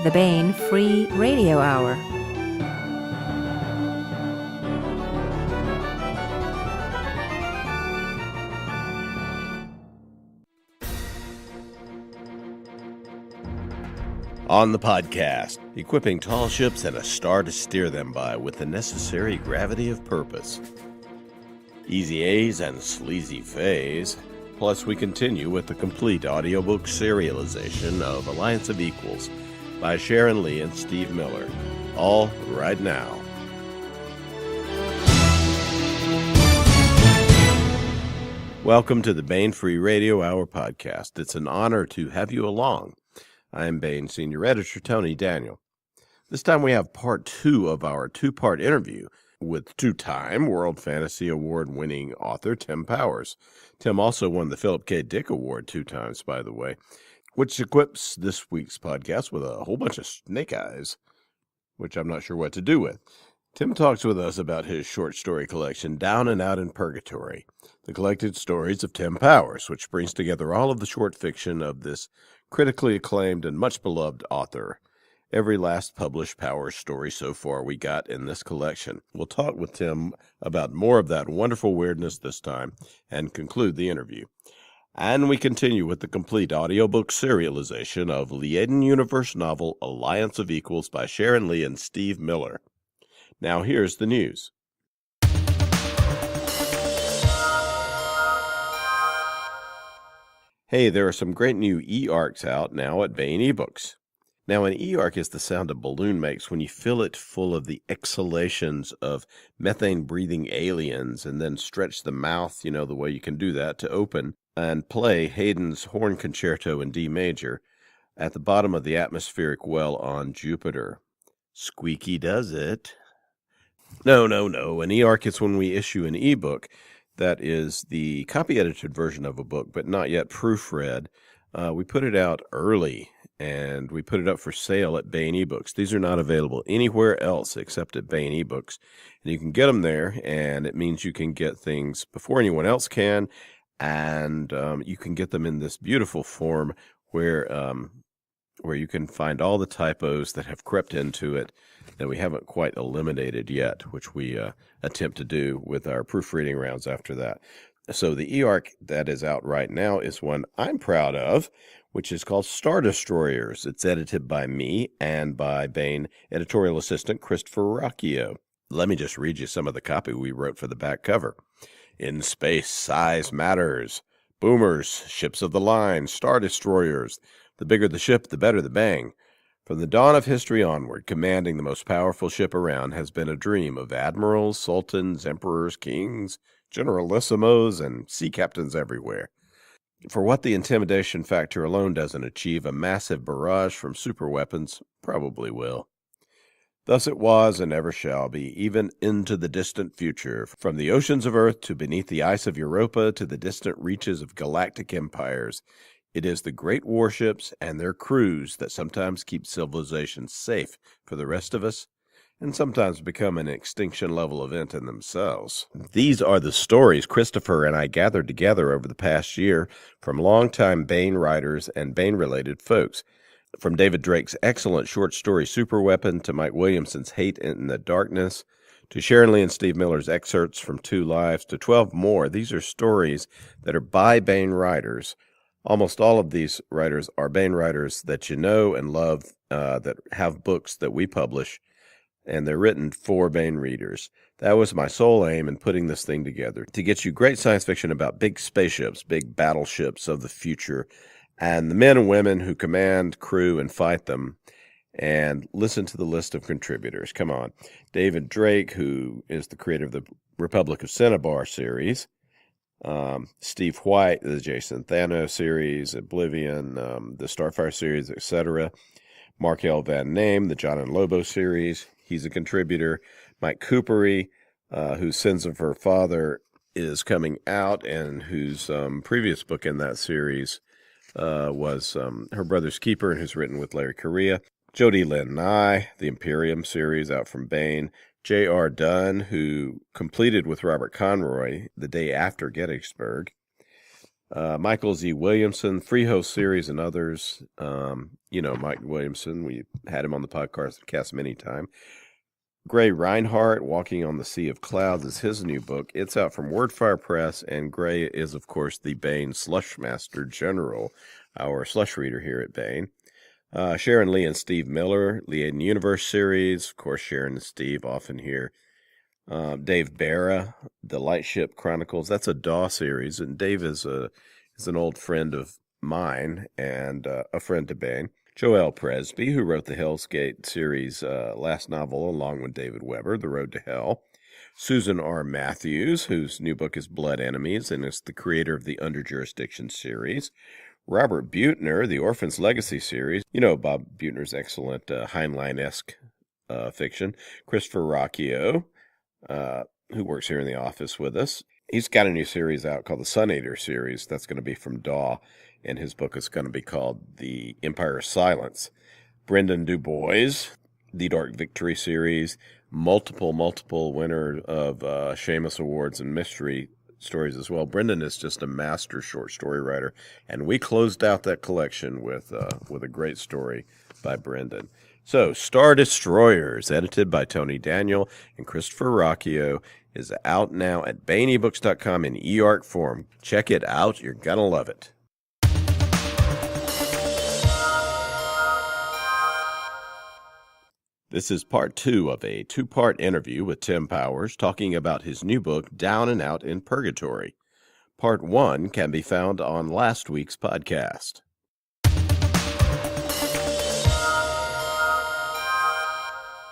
the Baen Free Radio Hour. On the podcast, equipping tall ships and a star to steer them by with the necessary gravity of purpose. Easy A's and sleazy Fays. Plus, we continue with the complete audiobook serialization of Alliance of Equals by Sharon Lee and Steve Miller. All right now. Welcome to the Baen Free Radio Hour podcast. It's an honor to have you along. I am Baen Senior Editor Tony Daniel. This time we have part 2 of our 2-part interview with 2-time World Fantasy Award-winning author Tim Powers. Tim also won the Philip K. Dick Award 2 times, by the way, which equips this week's podcast with a whole bunch of snake eyes, which I'm not sure what to do with. Tim talks with us about his short story collection, Down and Out in Purgatory, the collected stories of Tim Powers, which brings together all of the short fiction of this critically acclaimed and much beloved author. Every last published Powers story so far we got in this collection. We'll talk with Tim about more of that wonderful weirdness this time and conclude the interview. And we continue with the complete audiobook serialization of Liaden Universe novel Alliance of Equals by Sharon Lee and Steve Miller. Now here's the news. Hey, there are some great new e-arcs out now at Baen eBooks. Now, an e-arc is the sound a balloon makes when you fill it full of the exhalations of methane-breathing aliens and then stretch the mouth, the way you can do that, to open and play Haydn's Horn Concerto in D major at the bottom of the atmospheric well on Jupiter. Squeaky does it. No. An e-arc is when we issue an e-book that is the copy-edited version of a book, but not yet proofread. We put it out early, and we put it up for sale at Baen eBooks. These are not available anywhere else except at Baen eBooks. And you can get them there, and it means you can get things before anyone else can, and you can get them in this beautiful form where you can find all the typos that have crept into it that we haven't quite eliminated yet, which we attempt to do with our proofreading rounds after that. So the e-arc that is out right now is one I'm proud of, which is called Star Destroyers. It's edited by me and by Baen editorial assistant Christopher Rocchio. Let me just read you some of the copy we wrote for the back cover. In space, size matters. Boomers, ships of the line, Star Destroyers. The bigger the ship, the better the bang. From the dawn of history onward, commanding the most powerful ship around has been a dream of admirals, sultans, emperors, kings, generalissimos, and sea captains everywhere. For what the intimidation factor alone doesn't achieve, a massive barrage from superweapons probably will. Thus it was and ever shall be, even into the distant future, from the oceans of Earth to beneath the ice of Europa to the distant reaches of galactic empires. It is the great warships and their crews that sometimes keep civilization safe for the rest of us, and sometimes become an extinction-level event in themselves. These are the stories Christopher and I gathered together over the past year from longtime Baen writers and Baen-related folks, from David Drake's excellent short story Superweapon to Mike Williamson's Hate in the Darkness, to Sharon Lee and Steve Miller's excerpts from 2 Lives, to 12 more. These are stories that are by Baen writers. Almost all of these writers are Baen writers that you know and love, that have books that we publish, and they're written for Baen readers. That was my sole aim in putting this thing together, to get you great science fiction about big spaceships, big battleships of the future, and the men and women who command, crew, and fight them. And listen to the list of contributors. Come on. David Drake, who is the creator of the Republic of Cinnabar series. Steve White, the Jason Thanos series, Oblivion, the Starfire series, etc. Mark L. Van Name, the John and Lobo series. He's a contributor. Mike Coopery, whose Sins of Her Father is coming out, and whose previous book in that series was Her Brother's Keeper, and who's written with Larry Correia. Jody Lynn Nye, the Imperium series out from Baen. J.R. Dunn, who completed with Robert Conroy the day after Gettysburg. Michael Z. Williamson, Freehost series, and others. Mike Williamson, we had him on the podcast many times. Gray Reinhardt, Walking on the Sea of Clouds, is his new book. It's out from Wordfire Press, and Gray is, of course, the Baen Slush Master General, our slush reader here at Baen. Sharon Lee and Steve Miller, Liaden Universe series. Of course, Sharon and Steve often here. Dave Barra, The Lightship Chronicles. That's a DAW series, and Dave is an old friend of mine and a friend to Baen. Joel Presby, who wrote the Hell's Gate series last novel along with David Weber, The Road to Hell. Susan R. Matthews, whose new book is Blood Enemies, and is the creator of the Under Jurisdiction series. Robert Buettner, the Orphan's Legacy series. You know Bob Buettner's excellent Heinlein-esque fiction. Christopher Rocchio, who works here in the office with us. He's got a new series out called the Sun Eater series. That's going to be from DAW, and his book is going to be called The Empire of Silence. Brendan Du Bois, The Dark Victory series, multiple winner of Seamus Awards and mystery stories as well. Brendan is just a master short story writer, and we closed out that collection with a great story by Brendan. So, Star Destroyers, edited by Tony Daniel and Christopher Rocchio, is out now at BaenEbooks.com in eARC form. Check it out. You're going to love it. This is part 2 of a 2-part interview with Tim Powers talking about his new book, Down and Out in Purgatory. Part 1 can be found on last week's podcast.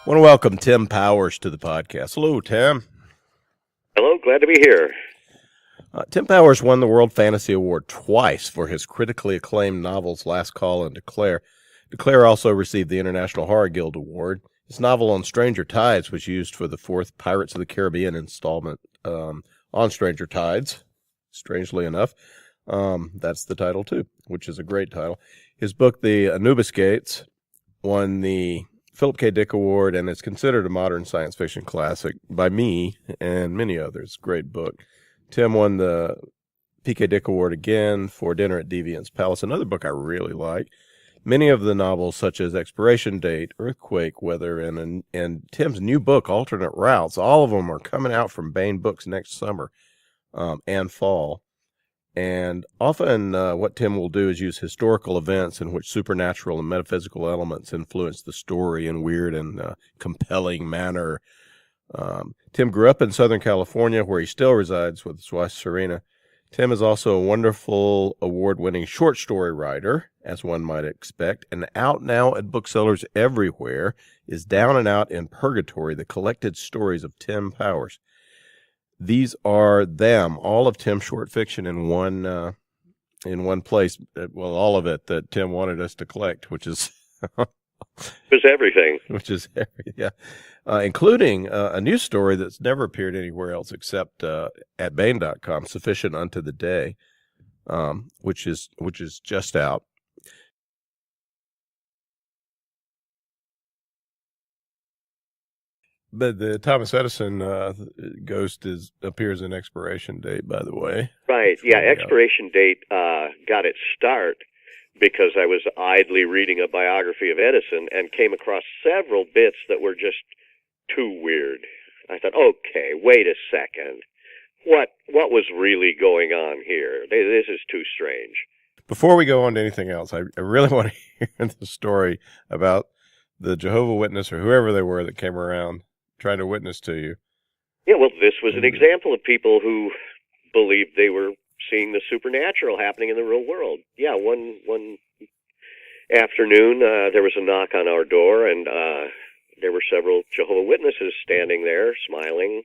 I want to welcome Tim Powers to the podcast. Hello, Tim. Hello, glad to be here. Tim Powers won the World Fantasy Award twice for his critically acclaimed novels Last Call and Declare. Declare also received the International Horror Guild Award. His novel On Stranger Tides was used for the 4th Pirates of the Caribbean installment on Stranger Tides, strangely enough. That's the title, too, which is a great title. His book, The Anubis Gates, won the Philip K. Dick Award, and it's considered a modern science fiction classic by me and many others. Great book. Tim won the P.K. Dick Award again for Dinner at Deviant's Palace, another book I really like. Many of the novels, such as Expiration Date, Earthquake, Weather, and Tim's new book, Alternate Routes, all of them are coming out from Baen Books next summer and fall. And often what Tim will do is use historical events in which supernatural and metaphysical elements influence the story in weird and compelling manner. Tim grew up in Southern California, where he still resides with his wife, Serena. Tim is also a wonderful award-winning short story writer, as one might expect, and out now at booksellers everywhere is Down and Out in Purgatory, the collected stories of Tim Powers. These are them, all of Tim's short fiction in one place. Well, all of it that Tim wanted us to collect, which is everything. Including a new story that's never appeared anywhere else except at Baen.com, Sufficient Unto the Day, which is just out. But the Thomas Edison ghost appears in Expiration Date, by the way. Right, yeah, Expiration Date got its start because I was idly reading a biography of Edison and came across several bits that were just too weird. I thought, okay, wait a second. What was really going on here? This is too strange. Before we go on to anything else, I really want to hear the story about the Jehovah Witness or whoever they were that came around trying to witness to you. Yeah, well, this was an example of people who believed they were seeing the supernatural happening in the real world. Yeah, one afternoon, there was a knock on our door, and there were several Jehovah Witnesses standing there, smiling,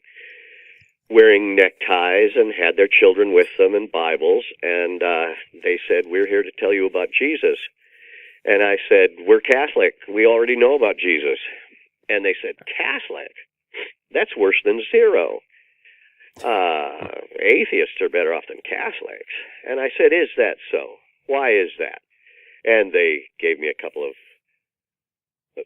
wearing neckties, and had their children with them and Bibles, and they said, "We're here to tell you about Jesus." And I said, "We're Catholic. We already know about Jesus." And they said, "Catholic? That's worse than zero. Atheists are better off than Catholics." And I said, "Is that so? Why is that?" And they gave me a couple of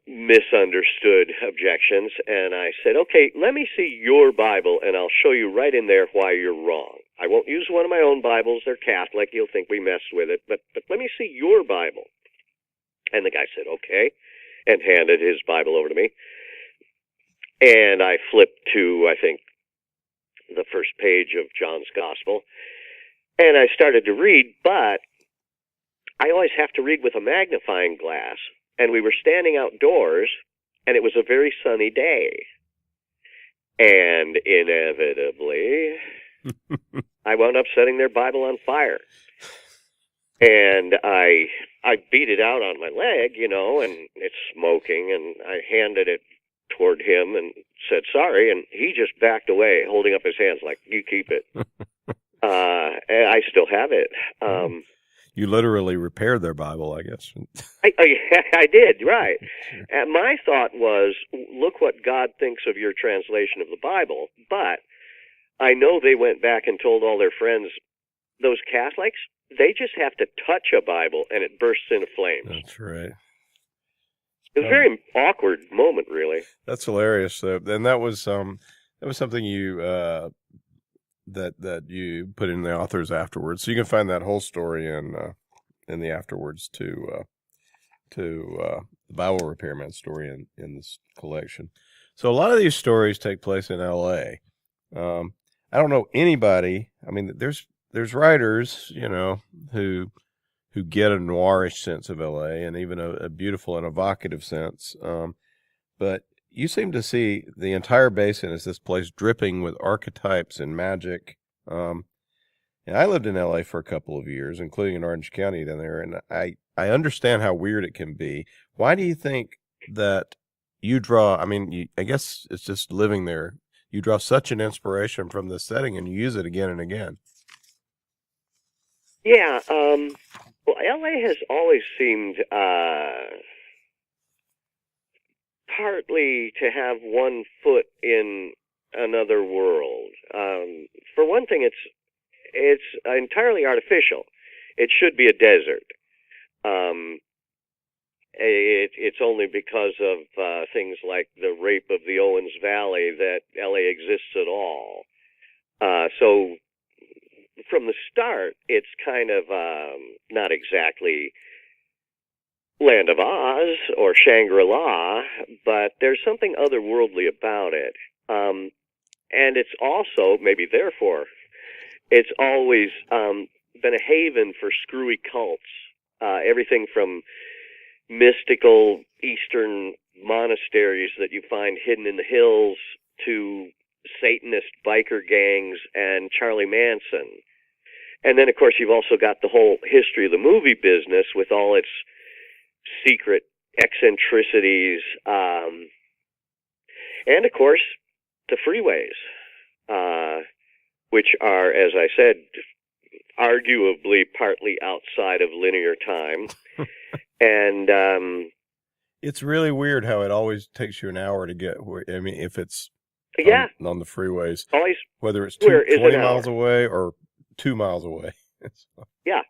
misunderstood objections, and I said, "Okay, let me see your Bible, and I'll show you right in there why you're wrong." I won't use one of my own Bibles. They're Catholic. You'll think we messed with it. But let me see your Bible. And the guy said, okay, and handed his Bible over to me. And I flipped to, I think, the first page of John's Gospel. And I started to read, but I always have to read with a magnifying glass. And we were standing outdoors, and it was a very sunny day. And inevitably, I wound up setting their Bible on fire. And I beat it out on my leg, and it's smoking, and I handed it toward him and said sorry, and he just backed away, holding up his hands like, you keep it. And I still have it. You literally repaired their Bible, I guess. I did, right. And my thought was, look what God thinks of your translation of the Bible. But I know they went back and told all their friends, those Catholics, they just have to touch a Bible and it bursts into flames. That's right. It was a very awkward moment, really. That's hilarious. And that was something you that you put in the authors afterwards. So you can find that whole story in the afterwards to the Bible Repairman story in this collection. So a lot of these stories take place in L.A. I don't know anybody. I mean, there's writers, who get a noirish sense of L.A. and even a beautiful and evocative sense. But you seem to see the entire basin as this place dripping with archetypes and magic. And I lived in L.A. for a couple of years, including in Orange County down there, and I understand how weird it can be. Why do you think that you draw, I guess it's just living there, you draw such an inspiration from this setting and you use it again and again? Yeah, well, L.A. has always seemed partly to have one foot in another world. For one thing, it's entirely artificial. It should be a desert. It's only because of things like the rape of the Owens Valley that L.A. exists at all. So from the start, it's kind of not exactly Land of Oz or Shangri-La, but there's something otherworldly about it. And it's also, maybe therefore, it's always been a haven for screwy cults. Everything from mystical Eastern monasteries that you find hidden in the hills to Satanist biker gangs and Charlie Manson. And then, of course, you've also got the whole history of the movie business with all its secret eccentricities. And, of course, the freeways, which are, as I said, arguably partly outside of linear time. And it's really weird how it always takes you an hour to get where, if it's on the freeways, always, whether it's 20 miles away or 2 miles away. Yeah,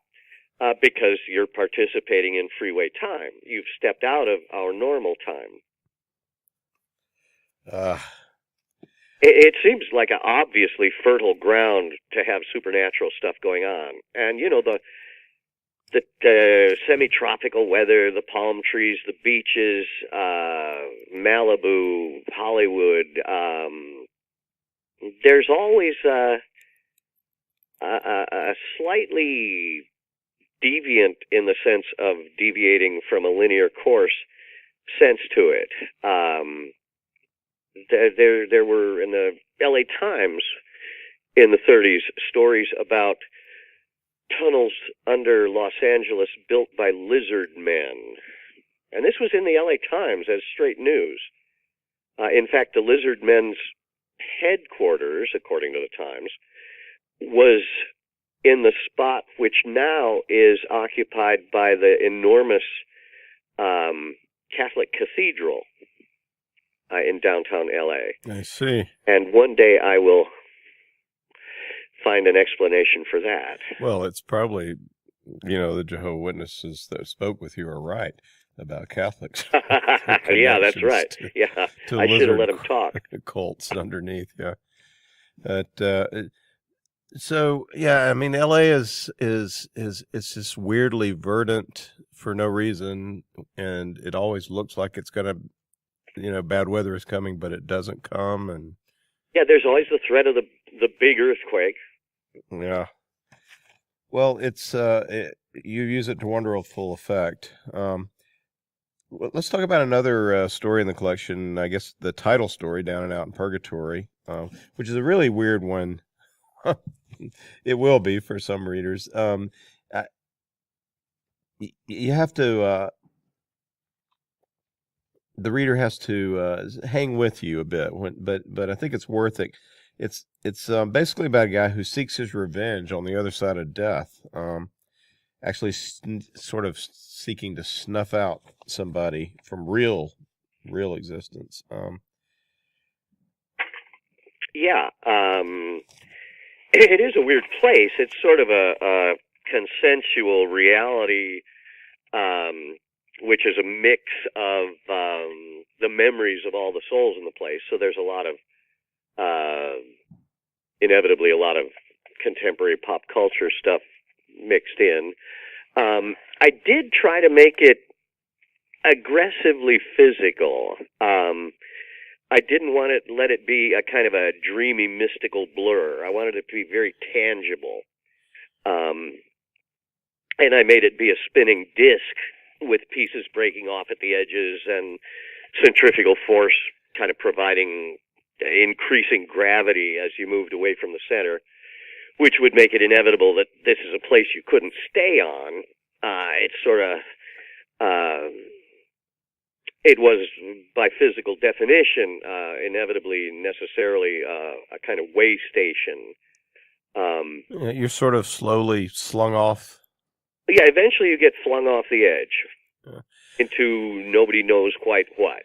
because you're participating in freeway time. You've stepped out of our normal time. It seems like an obviously fertile ground to have supernatural stuff going on. And, the semi-tropical weather, the palm trees, the beaches, Malibu, Hollywood, there's always a slightly deviant, in the sense of deviating from a linear course, sense to it. There were, in the LA Times in the 30s, stories about tunnels under Los Angeles built by lizard men. And this was in the LA Times as straight news. In fact, the lizard men's headquarters, according to the Times, was in the spot which now is occupied by the enormous Catholic cathedral in downtown LA. I see. And one day I will find an explanation for that. Well, it's probably, the Jehovah Witnesses that spoke with you are right about Catholics. Yeah, that's right. I should have let him talk. Cults underneath, yeah. So yeah, I mean, LA is it's just weirdly verdant for no reason, and it always looks like it's gonna, bad weather is coming, but it doesn't come, and Yeah, there's always the threat of the big earthquake. yeah. Well, you use it to wonderful effect. Let's talk about another story in the collection. I guess the title story, Down and Out in Purgatory, which is a really weird one. It will be for some readers. I, you have to. The reader has to hang with you a bit, but I think it's worth it. It's basically about a guy who seeks his revenge on the other side of death. Actually, sort of seeking to snuff out somebody from real existence. Yeah, it is a weird place. It's sort of a consensual reality, which is a mix of the memories of all the souls in the place. So there's a lot of, inevitably, a lot of contemporary pop culture stuff mixed in. I did try to make it aggressively physical. I didn't want to let it be a kind of a dreamy, mystical blur. I wanted it to be very tangible. And I made it be a spinning disc with pieces breaking off at the edges and centrifugal force kind of providing increasing gravity as you moved away from the center, which would make it inevitable that this is a place you couldn't stay on. It's sort of... it was, by physical definition, inevitably, necessarily, a kind of way station. You're sort of slowly slung off. Yeah, eventually you get flung off the edge into nobody knows quite what.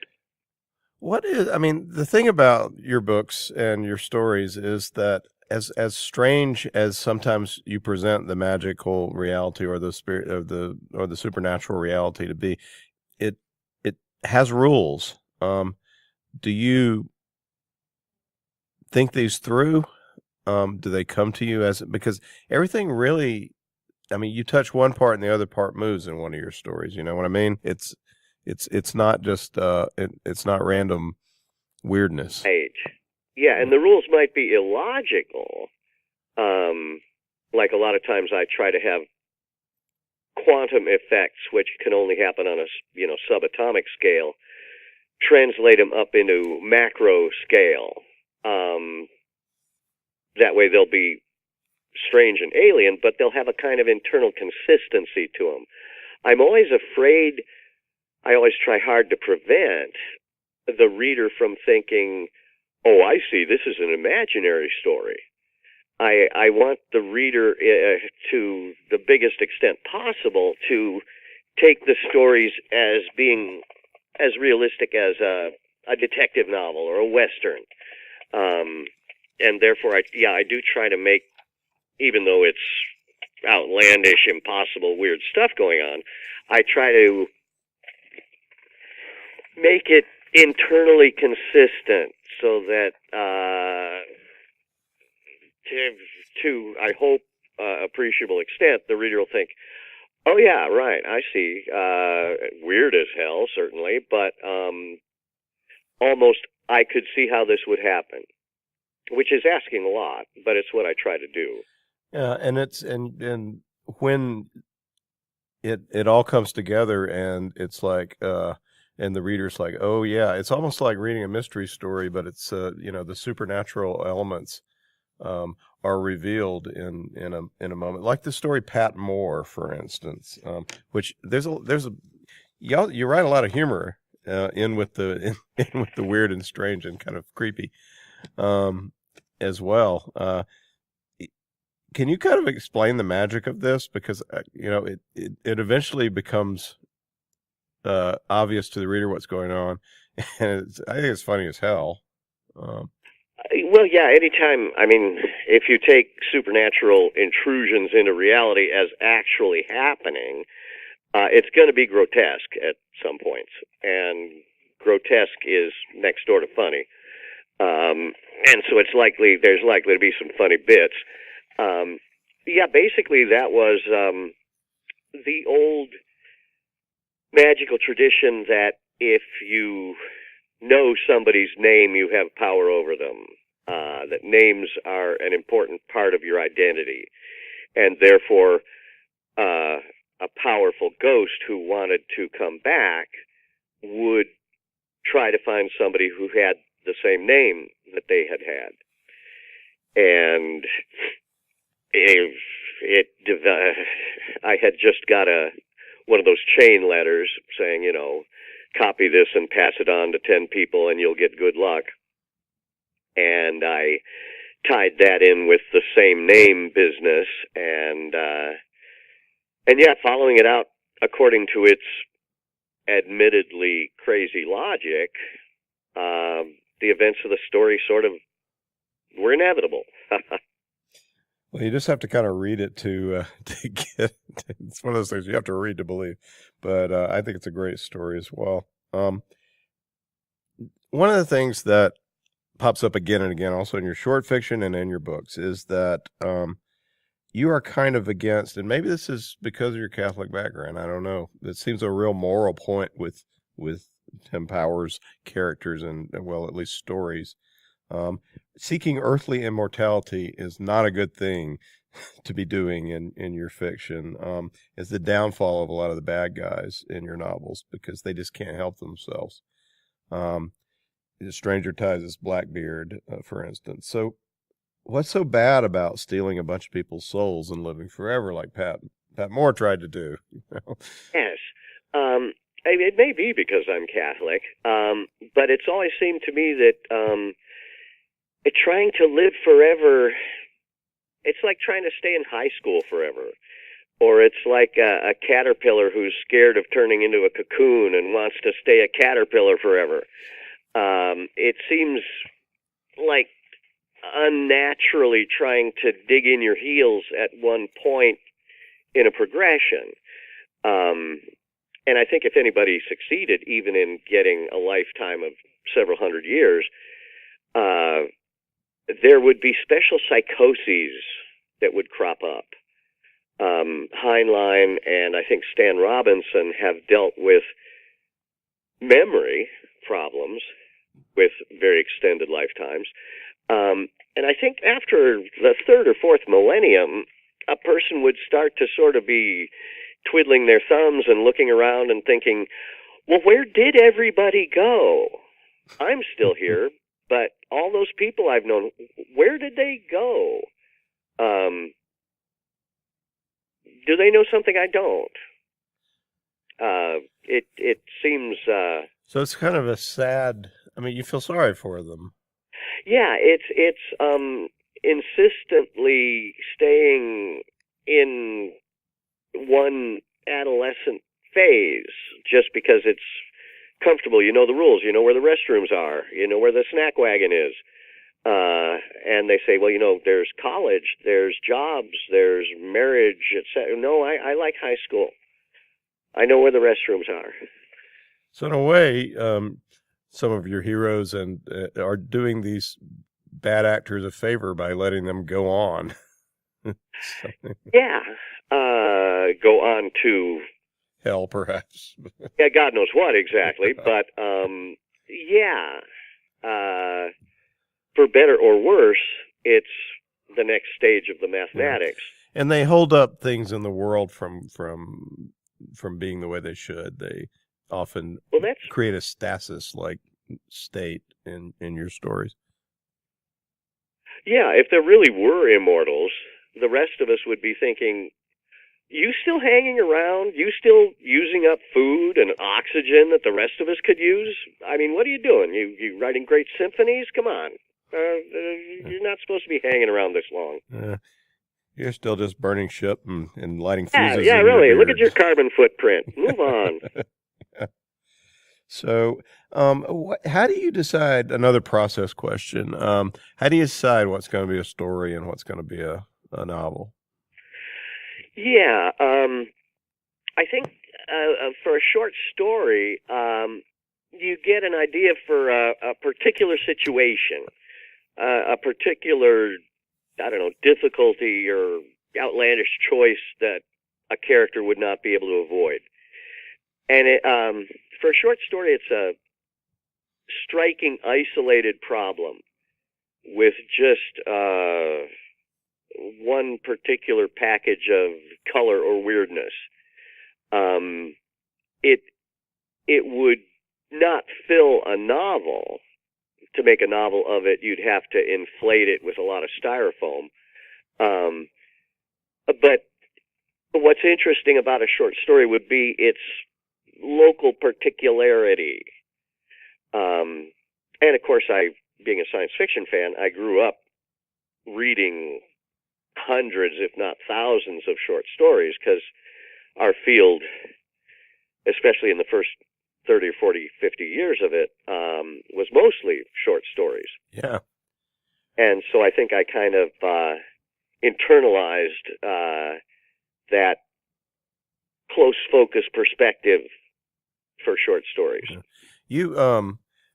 I mean, the thing about your books and your stories is that as strange as sometimes you present the magical reality or the spirit of or the supernatural reality to be, it has rules. Do you think these through? Do they come to you because everything really, I mean, you touch one part and the other part moves in one of your stories. You know what I mean? It's not just it's not random weirdness. Right. Yeah, and the rules might be illogical. Like a lot of times I try to have quantum effects, which can only happen on a subatomic scale, translate them up into macro scale. That way they'll be strange and alien, but they'll have a kind of internal consistency to them. I'm always afraid, I always try hard to prevent the reader from thinking, oh, I see, this is an imaginary story. I want the reader, to the biggest extent possible, to take the stories as being as realistic as a detective novel or a Western. And therefore, I do try to make, even though it's outlandish, impossible, weird stuff going on, I try to make it internally consistent so that to I hope appreciable extent the reader will think, oh yeah, right, I see, weird as hell certainly, but almost I could see how this would happen, which is asking a lot, but it's what I try to do. Yeah, and it's and when it all comes together and it's like and the reader's like, oh yeah, it's almost like reading a mystery story, but it's the supernatural elements are revealed in a moment, like the story Pat Moore, for instance, which there's a you write a lot of humor in with the weird and strange and kind of creepy as well. Can you kind of explain the magic of this? Because it eventually becomes obvious to the reader what's going on, and I think it's funny as hell. Well, yeah, anytime, I mean, if you take supernatural intrusions into reality as actually happening, it's going to be grotesque at some points, and grotesque is next door to funny. And so there's likely to be some funny bits. Yeah, basically that was the old magical tradition that if you know somebody's name, you have power over them. That names are an important part of your identity, and therefore a powerful ghost who wanted to come back would try to find somebody who had the same name that they had had. And I had just got one of those chain letters saying, you know, copy this and pass it on to 10 people and you'll get good luck. And I tied that in with the same name business, and yeah, following it out according to its admittedly crazy logic, the events of the story sort of were inevitable. Well, you just have to kind of read it to get. It's one of those things you have to read to believe. But I think it's a great story as well. One of the things that pops up again and again, also in your short fiction and in your books, is that you are kind of against, and maybe this is because of your Catholic background, I don't know. It seems a real moral point with Tim Powers' characters and, well, at least stories. Seeking earthly immortality is not a good thing to be doing in your fiction. It's the downfall of a lot of the bad guys in your novels because they just can't help themselves. Stranger Tides' Blackbeard, for instance. So what's so bad about stealing a bunch of people's souls and living forever like Pat Moore tried to do? Yes. It may be because I'm Catholic, but it's always seemed to me that trying to live forever, it's like trying to stay in high school forever. Or it's like a caterpillar who's scared of turning into a cocoon and wants to stay a caterpillar forever. It seems like unnaturally trying to dig in your heels at one point in a progression. And I think if anybody succeeded, even in getting a lifetime of several hundred years, there would be special psychoses that would crop up. Heinlein and I think Stan Robinson have dealt with memory problems with very extended lifetimes. And I think after the third or fourth millennium, a person would start to sort of be twiddling their thumbs and looking around and thinking, well, where did everybody go? I'm still here, but all those people I've known, where did they go? Do they know something I don't? It seems... So it's kind of a sad... I mean, you feel sorry for them. Yeah, it's insistently staying in one adolescent phase just because it's comfortable. You know the rules. You know where the restrooms are. You know where the snack wagon is. And they say, well, you know, there's college, there's jobs, there's marriage, etc. No, I like high school. I know where the restrooms are. So in a way, some of your heroes and are doing these bad actors a favor by letting them go on. Yeah. Go on to... hell, perhaps. Yeah, God knows what exactly. But, yeah. For better or worse, it's the next stage of the mathematics. Yeah. And they hold up things in the world from being the way they should. They often create a stasis-like state in your stories. Yeah, if there really were immortals, the rest of us would be thinking, you still hanging around? You still using up food and oxygen that the rest of us could use? I mean, what are you doing? You writing great symphonies? Come on. You're not supposed to be hanging around this long. You're still just burning shit and lighting fuses. Yeah, really. Look at your carbon footprint. Move on. So, how do you decide, another process question, how do you decide what's going to be a story and what's going to be a novel? Yeah, I think for a short story, you get an idea for a particular situation, a particular I don't know, difficulty or outlandish choice that a character would not be able to avoid. And for a short story, it's a striking, isolated problem with just one particular package of color or weirdness. It would not fill a novel. To make a novel of it, you'd have to inflate it with a lot of styrofoam. But what's interesting about a short story would be its local particularity. And of course, being a science fiction fan, I grew up reading hundreds, if not thousands, of short stories, because our field, especially in the first 30 or 40, 50 years of it, was mostly short stories. Yeah. And so I think I kind of internalized that close focus perspective for short stories. You,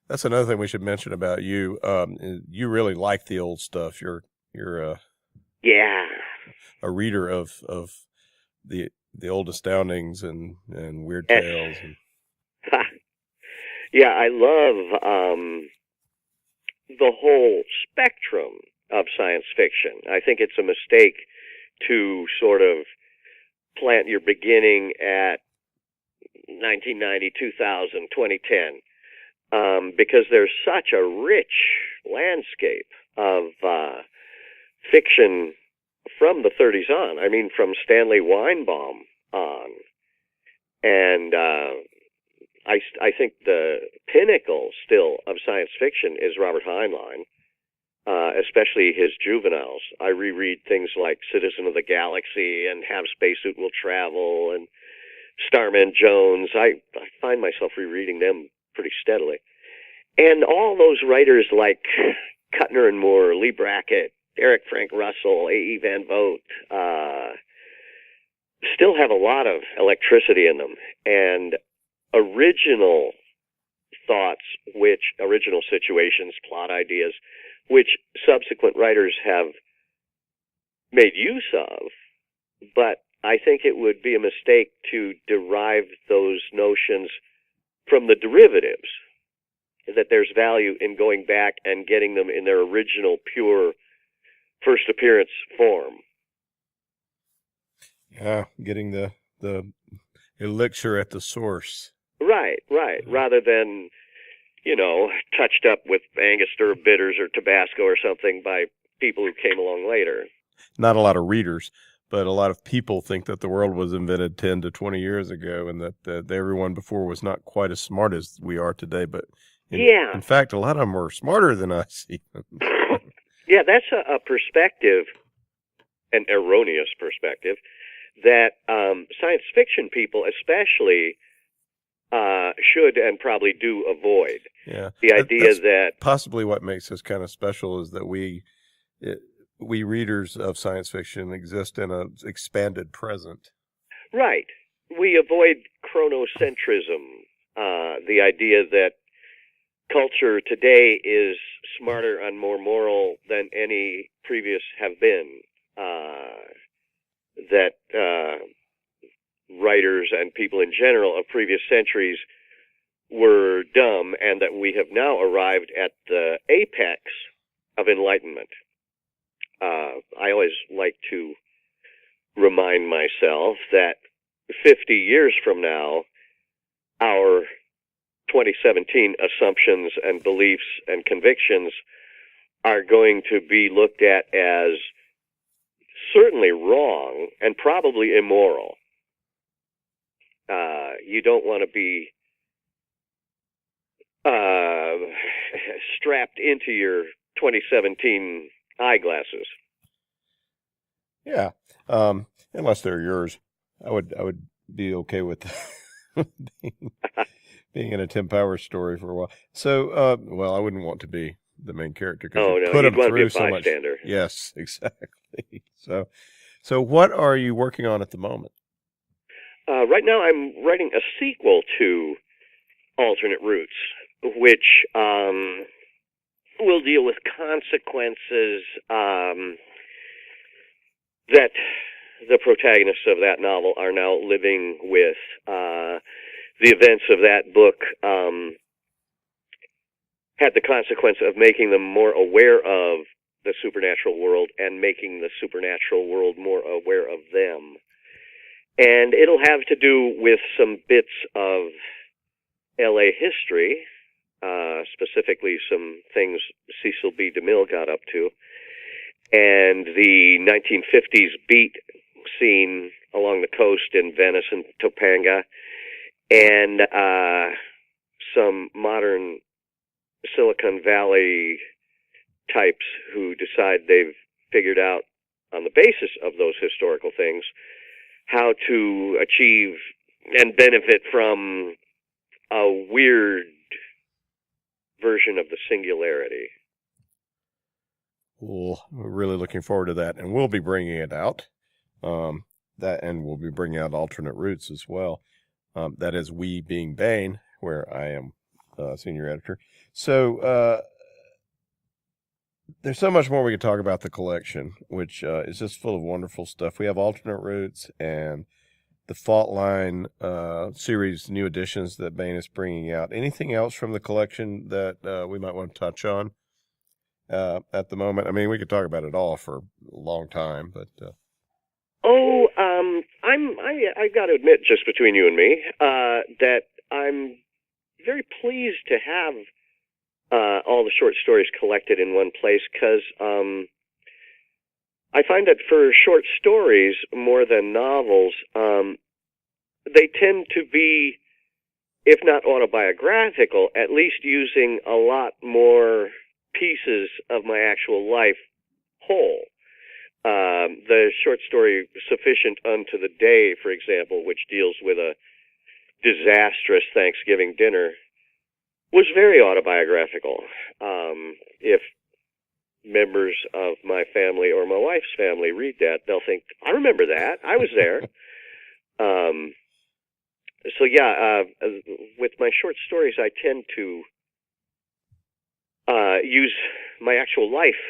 that's another thing we should mention about you. You really like the old stuff. You're Yeah. a reader of the old astoundings and weird tales. And... Yeah, I love the whole spectrum of science fiction. I think it's a mistake to sort of plant your beginning at 1990, 2000, 2010, because there's such a rich landscape of fiction from the 30s on. I mean, from Stanley Weinbaum on. And I think the pinnacle still of science fiction is Robert Heinlein, especially his juveniles. I reread things like Citizen of the Galaxy and Have Spacesuit Will Travel and Starman Jones. I find myself rereading them pretty steadily. And all those writers like Kuttner and Moore, Lee Brackett, Eric Frank Russell, A.E. Van Vogt, still have a lot of electricity in them. And original thoughts, original situations, plot ideas, which subsequent writers have made use of, but I think it would be a mistake to derive those notions from the derivatives, that there's value in going back and getting them in their original, pure, first appearance form. Yeah, getting the elixir at the source. Right. Rather than, touched up with Angostura bitters or Tabasco or something by people who came along later. Not a lot of readers, but a lot of people think that the world was invented 10 to 20 years ago and that everyone before was not quite as smart as we are today. But in fact, a lot of them were smarter than us. Yeah, that's a perspective, an erroneous perspective, that science fiction people especially should and probably do avoid. Yeah, the idea that possibly what makes us kind of special is that we readers of science fiction exist in an expanded present. Right. We avoid chronocentrism, the idea that culture today is smarter and more moral than any previous have been, that writers and people in general of previous centuries were dumb, and that we have now arrived at the apex of enlightenment. I always like to remind myself that 50 years from now, our 2017 assumptions and beliefs and convictions are going to be looked at as certainly wrong and probably immoral. You don't want to be strapped into your 2017 eyeglasses. Yeah, unless they're yours, I would be okay with being in a Tim Powers story for a while. So, well, I wouldn't want to be the main character because put them through so much. Yes, exactly. So what are you working on at the moment? Right now, I'm writing a sequel to Alternate Routes, which will deal with consequences that the protagonists of that novel are now living with. The events of that book had the consequence of making them more aware of the supernatural world and making the supernatural world more aware of them. And it'll have to do with some bits of LA history, specifically some things Cecil B. DeMille got up to, and the 1950s beat scene along the coast in Venice and Topanga, and some modern Silicon Valley types who decide they've figured out, on the basis of those historical things, how to achieve and benefit from a weird version of the singularity. Well, we're really looking forward to that, and we'll be bringing it out. And we'll be bringing out alternate routes as well. That is, we being Baen, where I am senior editor. So there's so much more we could talk about the collection, which is just full of wonderful stuff. We have alternate routes and the Fault Line series, new editions that Baen is bringing out. Anything else from the collection that we might want to touch on at the moment? I mean, we could talk about it all for a long time, but... I got to admit, just between you and me, that I'm very pleased to have all the short stories collected in one place, because I find that for short stories, more than novels, they tend to be, if not autobiographical, at least using a lot more pieces of my actual life whole. The short story Sufficient Unto the Day, for example, which deals with a disastrous Thanksgiving dinner, was very autobiographical. If members of my family or my wife's family read that, they'll think, I remember that. I was there. So yeah, with my short stories, I tend to use my actual life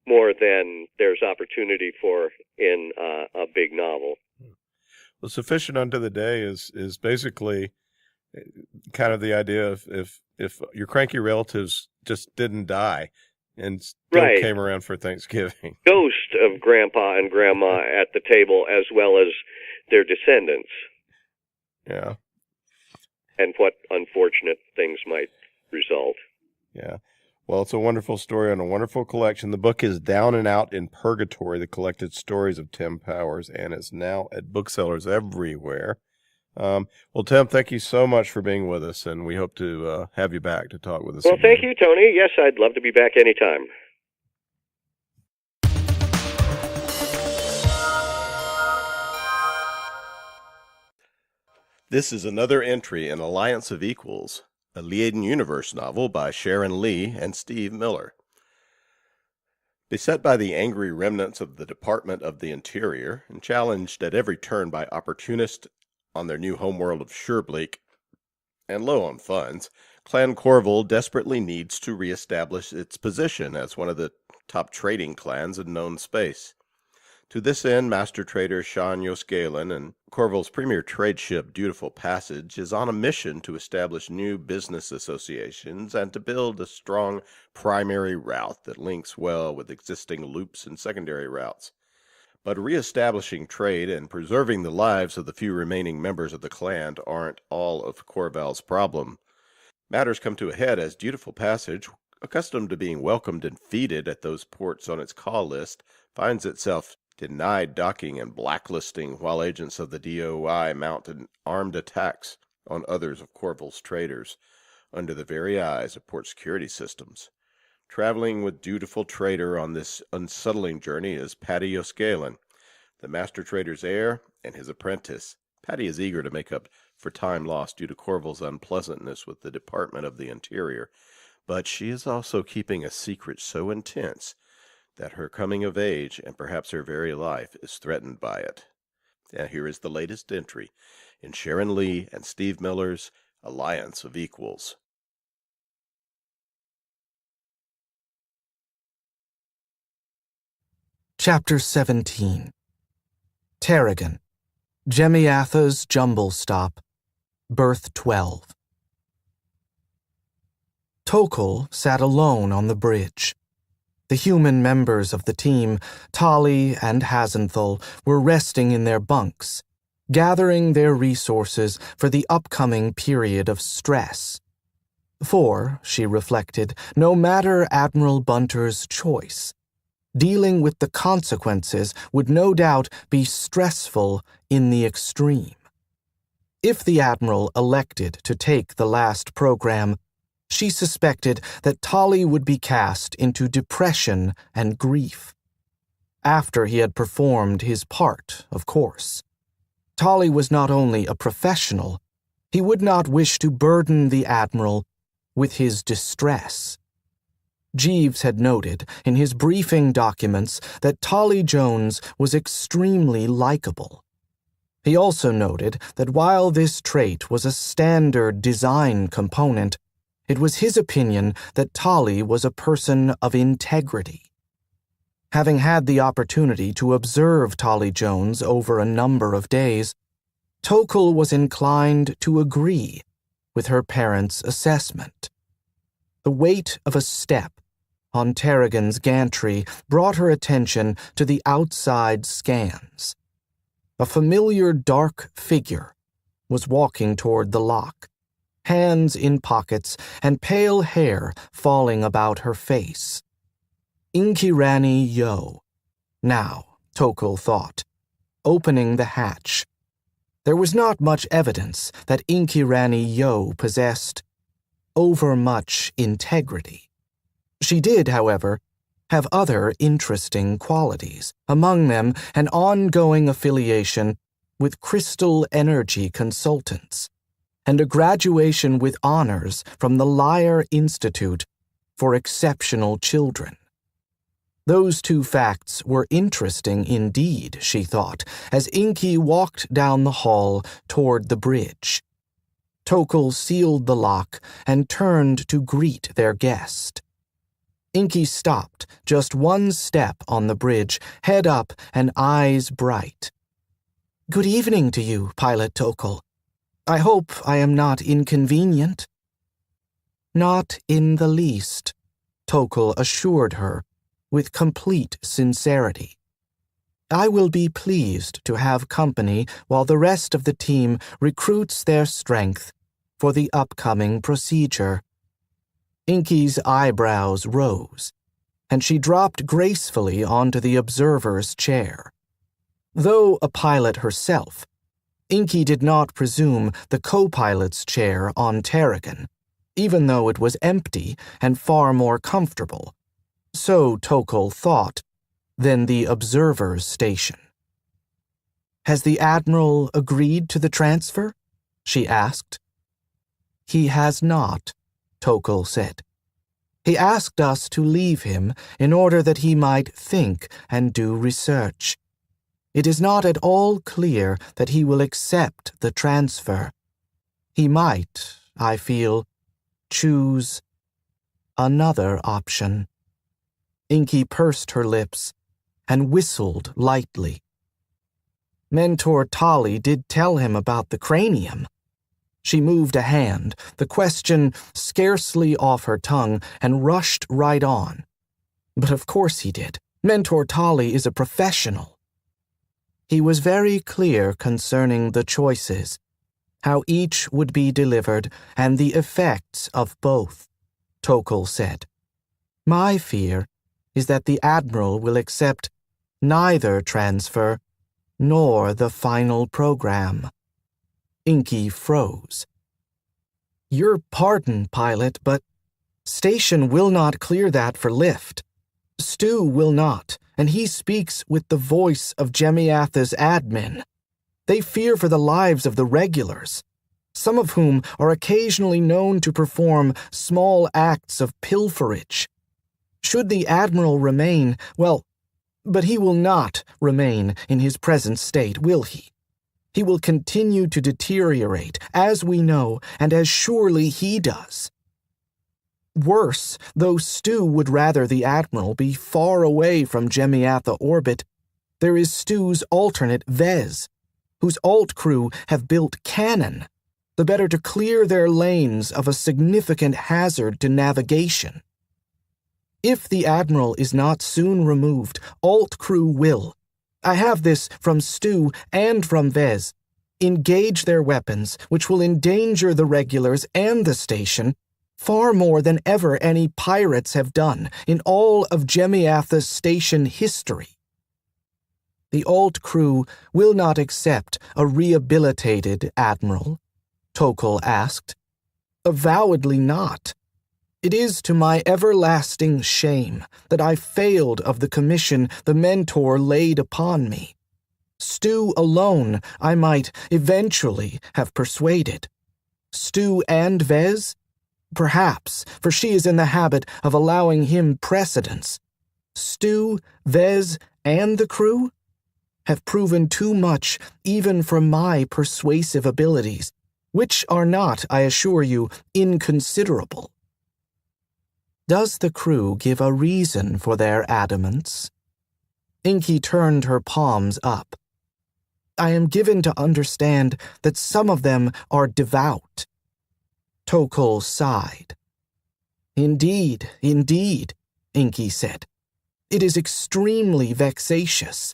more than there's opportunity for in a big novel. Well, Sufficient Unto the Day is basically kind of the idea of if your cranky relatives just didn't die and still Right. came around for Thanksgiving. Ghost of Grandpa and Grandma at the table, as well as their descendants. Yeah. And what unfortunate things might result. Yeah. Well, it's a wonderful story and a wonderful collection. The book is Down and Out in Purgatory, the collected stories of Tim Powers, and it's now at booksellers everywhere. Well, Tim, thank you so much for being with us, and we hope to have you back to talk with us Well, again. thank you, Tony. Yes, I'd love to be back anytime. This is another entry in Alliance of Equals, a Liaden Universe novel by Sharon Lee and Steve Miller. Beset by the angry remnants of the Department of the Interior, and challenged at every turn by opportunists on their new homeworld of Surebleak, and low on funds, Clan Corval desperately needs to reestablish its position as one of the top trading clans in known space. To this end, Master Trader Sean Yoskalen and Corval's premier trade ship Dutiful Passage is on a mission to establish new business associations and to build a strong primary route that links well with existing loops and secondary routes. But reestablishing trade and preserving the lives of the few remaining members of the clan aren't all of Corval's problem. Matters come to a head as Dutiful Passage, accustomed to being welcomed and feted at those ports on its call list, finds itself denied docking and blacklisting while agents of the DOI mount armed attacks on others of Corval's traders under the very eyes of port security systems. Traveling with Dutiful Trader on this unsettling journey is Paddy Yoskalen, the master trader's heir and his apprentice. Paddy is eager to make up for time lost due to Corval's unpleasantness with the Department of the Interior, but she is also keeping a secret so intense that her coming of age and perhaps her very life is threatened by it. And here is the latest entry in Sharon Lee and Steve Miller's Alliance of Equals. Chapter 17. Tarragon, Jemiatha's Jumble Stop, Berth 12. Tokal sat alone on the bridge. The human members of the team, Tali and Hazenthal, were resting in their bunks, gathering their resources for the upcoming period of stress. For, she reflected, no matter Admiral Bunter's choice, dealing with the consequences would no doubt be stressful in the extreme. If the Admiral elected to take the last program, she suspected that Tali would be cast into depression and grief. After he had performed his part, of course. Tali was not only a professional, he would not wish to burden the Admiral with his distress. Jeeves had noted in his briefing documents that Tali Jones was extremely likable. He also noted that while this trait was a standard design component, it was his opinion that Tali was a person of integrity. Having had the opportunity to observe Tali Jones over a number of days, Tokal was inclined to agree with her parents' assessment. The weight of a step on Tarragon's gantry brought her attention to the outside scans. A familiar dark figure was walking toward the lock, hands in pockets and pale hair falling about her face. Inkirani Yo, now, Tokal thought, opening the hatch. There was not much evidence that Inkirani Yo possessed overmuch integrity. She did, however, have other interesting qualities, among them an ongoing affiliation with Crystal Energy Consultants, and a graduation with honors from the Lyre Institute for Exceptional Children. Those two facts were interesting indeed, she thought, as Inky walked down the hall toward the bridge. Tokal sealed the lock and turned to greet their guest. Inky stopped just one step on the bridge, head up and eyes bright. "Good evening to you, Pilot Tokal. I hope I am not inconvenient." "Not in the least," Tokal assured her with complete sincerity. "I will be pleased to have company while the rest of the team recruits their strength for the upcoming procedure." Inky's eyebrows rose, and she dropped gracefully onto the observer's chair. Though a pilot herself, Inky did not presume the co-pilot's chair on Tarragon, even though it was empty and far more comfortable, so Tokal thought, than the observer's station. "Has the Admiral agreed to the transfer?" she asked. "He has not," Tokal said. "He asked us to leave him in order that he might think and do research. It is not at all clear that he will accept the transfer. He might, I feel, choose another option." Inky pursed her lips and whistled lightly. Mentor Tali did tell him about the cranium. She moved a hand, the question scarcely off her tongue, and rushed right on. "But of course he did. Mentor Tali is a professional." He was very clear concerning the choices, how each would be delivered, and the effects of both, Tokal said. "My fear is that the Admiral will accept neither transfer nor the final program." Inky froze. "Your pardon, Pilot, but Station will not clear that for lift. Stu will not, and he speaks with the voice of Jemiatha's admin. They fear for the lives of the regulars, some of whom are occasionally known to perform small acts of pilferage. Should the Admiral remain, well, but he will not remain in his present state, will he? He will continue to deteriorate, as we know, and as surely he does. Worse, though Stu would rather the Admiral be far away from Jemiatha orbit, there is Stu's alternate Vez, whose alt crew have built cannon, the better to clear their lanes of a significant hazard to navigation. If the Admiral is not soon removed, alt crew will. I have this from Stu and from Vez. Engage their weapons, which will endanger the regulars and the station far more than ever any pirates have done in all of Gemiatha's station history. The alt crew will not accept a rehabilitated Admiral, Tokol asked. Avowedly not. It is to my everlasting shame that I failed of the commission the Mentor laid upon me. Stu alone I might eventually have persuaded. Stu and Vez? Perhaps, for she is in the habit of allowing him precedence. Stu, Vez, and the crew have proven too much even for my persuasive abilities, which are not, I assure you, inconsiderable. Does the crew give a reason for their adamance? Inky turned her palms up. I am given to understand that some of them are devout. Tokol sighed. Indeed, Inky said. It is extremely vexatious.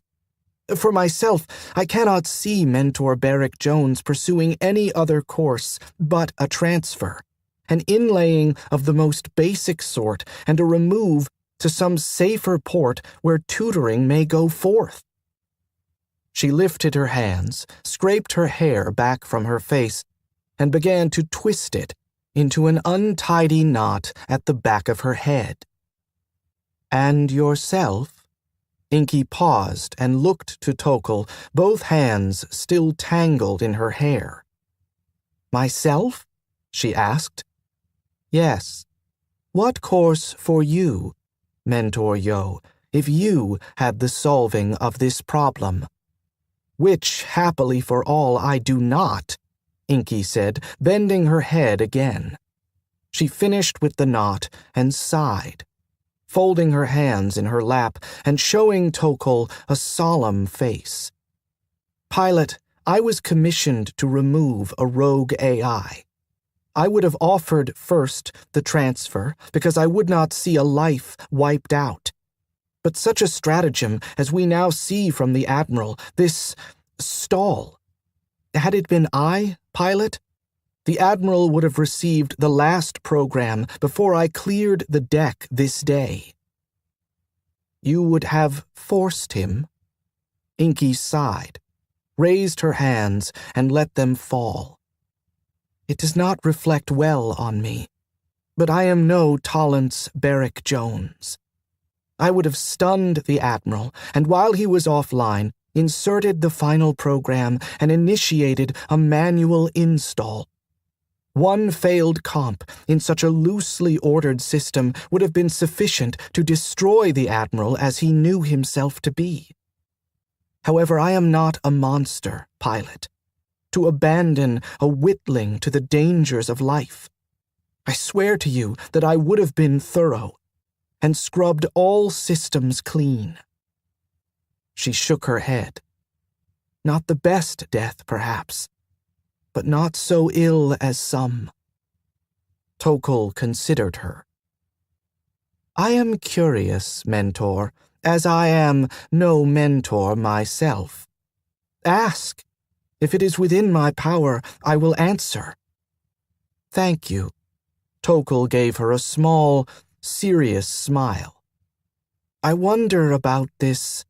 For myself, I cannot see Mentor Barrick Jones pursuing any other course but a transfer, an inlaying of the most basic sort, and a remove to some safer port where tutoring may go forth. She lifted her hands, scraped her hair back from her face, and began to twist it into an untidy knot at the back of her head. And yourself? Inky paused and looked to Tokol, both hands still tangled in her hair. Myself? She asked. Yes. What course for you, Mentor Yo, if you had the solving of this problem? Which, happily for all, I do not, Inky said, bending her head again. She finished with the knot and sighed, folding her hands in her lap and showing Tokol a solemn face. Pilot, I was commissioned to remove a rogue AI. I would have offered first the transfer because I would not see a life wiped out. But such a stratagem as we now see from the Admiral, this stall, had it been I, pilot, the Admiral would have received the last program before I cleared the deck this day. You would have forced him? Inky sighed, raised her hands, and let them fall. It does not reflect well on me, but I am no Tollance Barrick Jones. I would have stunned the Admiral, and while he was offline, inserted the final program and initiated a manual install. One failed comp in such a loosely ordered system would have been sufficient to destroy the Admiral as he knew himself to be. However, I am not a monster, pilot, to abandon a witling to the dangers of life. I swear to you that I would have been thorough and scrubbed all systems clean. She shook her head. Not the best death, perhaps, but not so ill as some. Tokol considered her. I am curious, Mentor, as I am no mentor myself. Ask. If it is within my power, I will answer. Thank you. Tokol gave her a small, serious smile. I wonder about this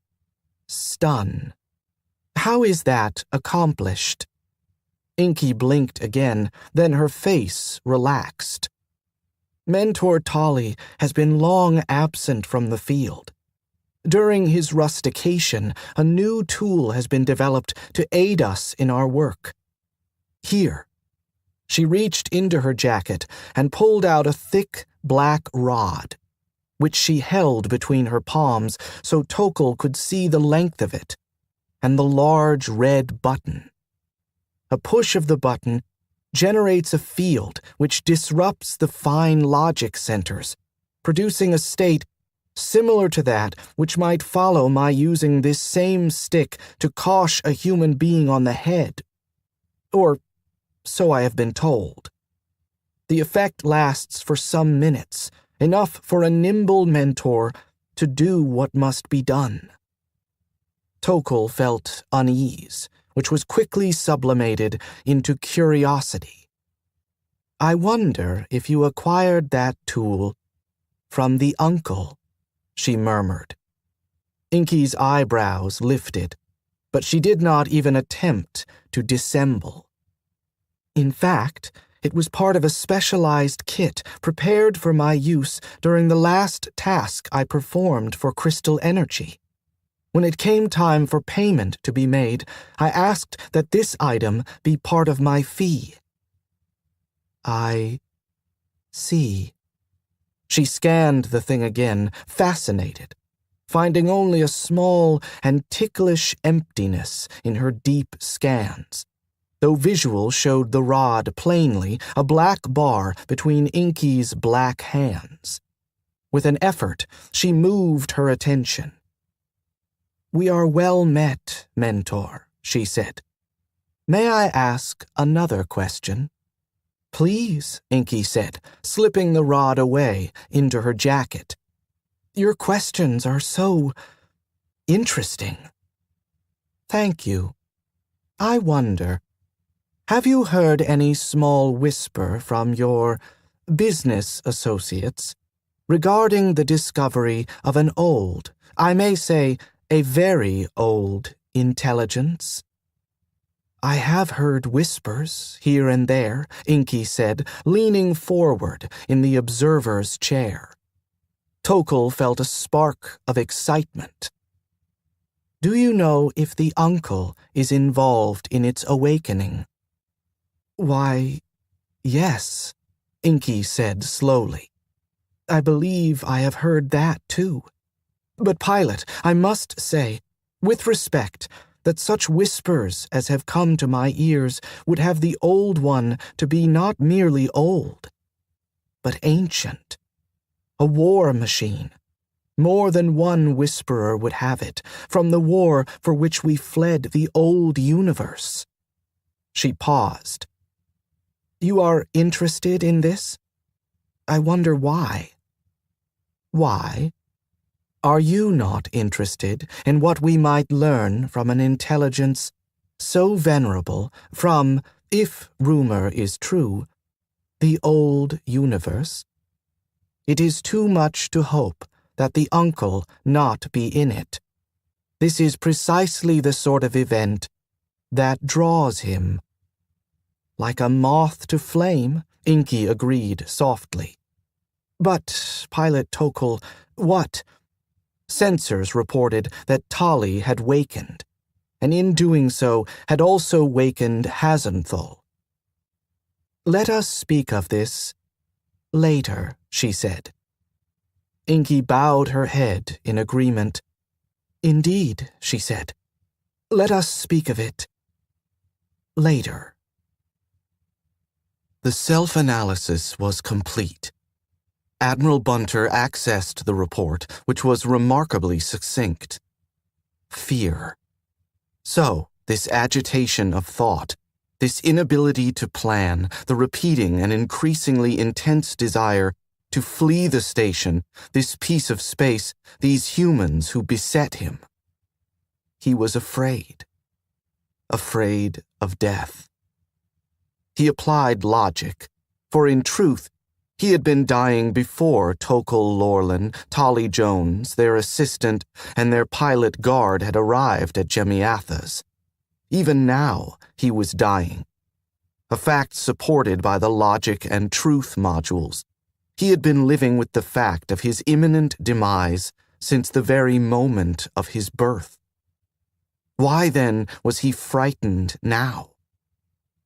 stun. How is that accomplished? Inky blinked again, then her face relaxed. Mentor Tolly has been long absent from the field. During his rustication, a new tool has been developed to aid us in our work. Here. She reached into her jacket and pulled out a thick black rod, which she held between her palms so Tokol could see the length of it, and the large red button. A push of the button generates a field which disrupts the fine logic centers, producing a state similar to that which might follow my using this same stick to cosh a human being on the head. Or so I have been told. The effect lasts for some minutes, enough for a nimble mentor to do what must be done. Tokul felt unease, which was quickly sublimated into curiosity. I wonder if you acquired that tool from the uncle, she murmured. Inky's eyebrows lifted, but she did not even attempt to dissemble. In fact, it was part of a specialized kit prepared for my use during the last task I performed for crystal energy. When it came time for payment to be made, I asked that this item be part of my fee. I see. She scanned the thing again, fascinated, finding only a small and ticklish emptiness in her deep scans. Though visual showed the rod plainly, a black bar between Inky's black hands. With an effort, she moved her attention. "We are well met, Mentor," she said. "May I ask another question?" "Please," Inky said, slipping the rod away into her jacket. "Your questions are so interesting." "Thank you. I wonder, have you heard any small whisper from your business associates regarding the discovery of an old, I may say a very old, intelligence?" "I have heard whispers here and there," Inky said, leaning forward in the observer's chair. Tokul felt a spark of excitement. "Do you know if the uncle is involved in its awakening?" "Why, yes," Inky said slowly. "I believe I have heard that too. But, Pilot, I must say, with respect, that such whispers as have come to my ears would have the old one to be not merely old, but ancient. A war machine. More than one whisperer would have it, from the war for which we fled the old universe." She paused. "You are interested in this? I wonder why." "Why? Are you not interested in what we might learn from an intelligence so venerable from, if rumor is true, the old universe? It is too much to hope that the uncle not be in it. This is precisely the sort of event that draws him." "Like a moth to flame," Inky agreed softly. "But, Pilot Tokul, what?" Sensors reported that Tali had wakened, and in doing so had also wakened Hazenthal. "Let us speak of this later," she said. Inky bowed her head in agreement. "Indeed," she said. "Let us speak of it later." The self-analysis was complete. Admiral Bunter accessed the report, which was remarkably succinct. Fear. So, this agitation of thought, this inability to plan, the repeating and increasingly intense desire to flee the station, this piece of space, these humans who beset him. He was afraid. Afraid of death. He applied logic, for in truth, he had been dying before Tokul Lorlin, Tolly Jones, their assistant, and their pilot guard had arrived at Jemiathas. Even now, he was dying. A fact supported by the logic and truth modules. He had been living with the fact of his imminent demise since the very moment of his birth. Why, then, was he frightened now?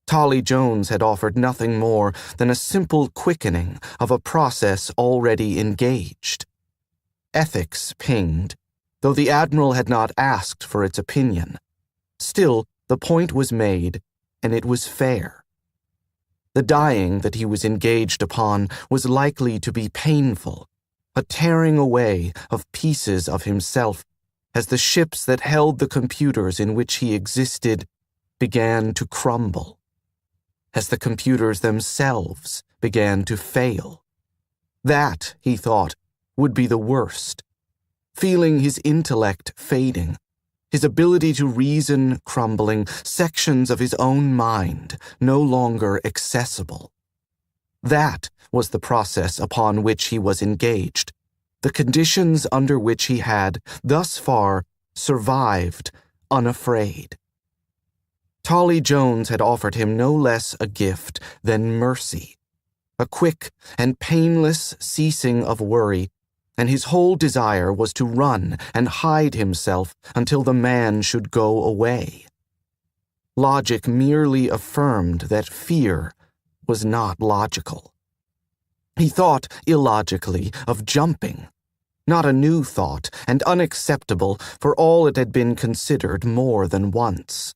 Tolly Jones had offered nothing more than a simple quickening of a process already engaged. Ethics pinged, though the Admiral had not asked for its opinion. Still, the point was made, and it was fair. The dying that he was engaged upon was likely to be painful, a tearing away of pieces of himself as the ships that held the computers in which he existed began to crumble, as the computers themselves began to fail. That, he thought, would be the worst. Feeling his intellect fading, his ability to reason crumbling, sections of his own mind no longer accessible. That was the process upon which he was engaged, the conditions under which he had, thus far, survived unafraid. Tolly Jones had offered him no less a gift than mercy, a quick and painless ceasing of worry, and his whole desire was to run and hide himself until the man should go away. Logic merely affirmed that fear was not logical. He thought illogically of jumping, not a new thought and unacceptable for all it had been considered more than once.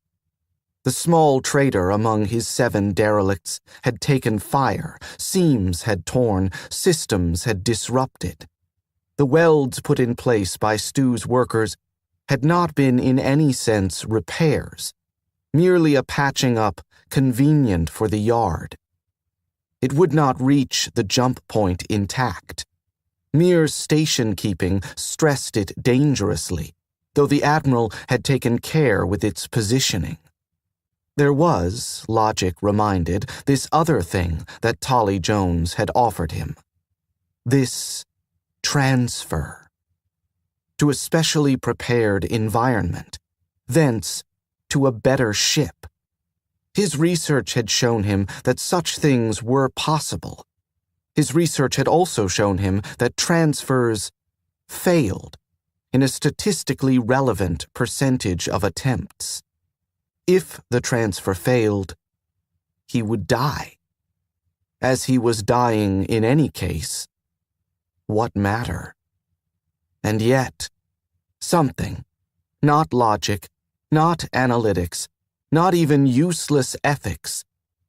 The small trader among his 7 derelicts had taken fire, seams had torn, systems had disrupted. The welds put in place by Stu's workers had not been in any sense repairs, merely a patching up convenient for the yard. It would not reach the jump point intact. Mere station-keeping stressed it dangerously, though the Admiral had taken care with its positioning. There was, logic reminded, this other thing that Tolly Jones had offered him. This transfer. To a specially prepared environment, thence to a better ship. His research had shown him that such things were possible. His research had also shown him that transfers failed in a statistically relevant percentage of attempts. If the transfer failed, he would die. As he was dying in any case, what matter? And yet, something, not logic, not analytics, not even useless ethics,